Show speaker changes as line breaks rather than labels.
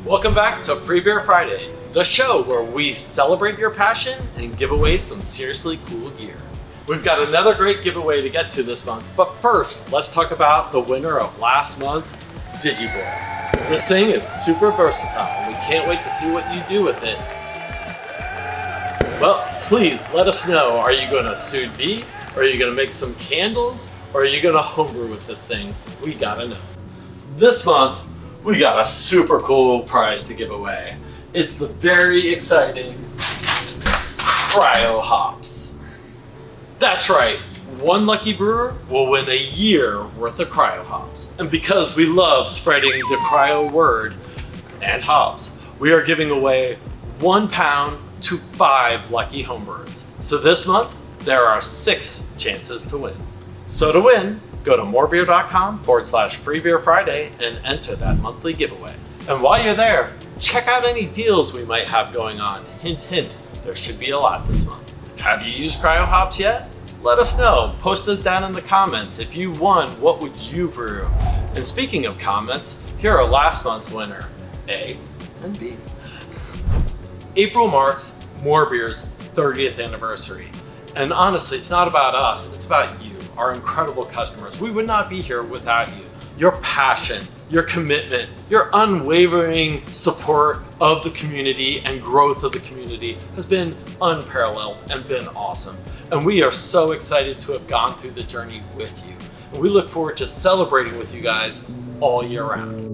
Welcome back to Free Beer Friday, the show where we celebrate your passion and give away some seriously cool gear. We've got another great giveaway to get to this month, but first, let's talk about the winner of last month's DigiBrewer. This thing is super versatile and we can't wait to see what you do with it. Well, please let us know, are you going to sous vide? Are you going to make some candles? Or are you going to homebrew with this thing? We gotta know. This month, we got a super cool prize to give away. It's the very exciting Cryo Hops. That's right, one lucky brewer will win a year worth of Cryo Hops. And because we love spreading the cryo word and hops, we are giving away 1 pound to 5 lucky homebrewers. So this month, there are 6 chances to win. So to win, go to morebeer.com/freebeerfriday and enter that monthly giveaway. And while you're there, check out any deals we might have going on. Hint, hint, there should be a lot this month. Have you used Cryo Hops yet? Let us know. Post it down in the comments. If you won, what would you brew? And speaking of comments, here are last month's winner, A and B. April marks MoreBeer's 30th anniversary. And honestly, it's not about us, it's about you, our incredible customers. We would not be here without you. Your passion, your commitment, your unwavering support of the community and growth of the community has been unparalleled and been awesome. And we are so excited to have gone through the journey with you. And we look forward to celebrating with you guys all year round.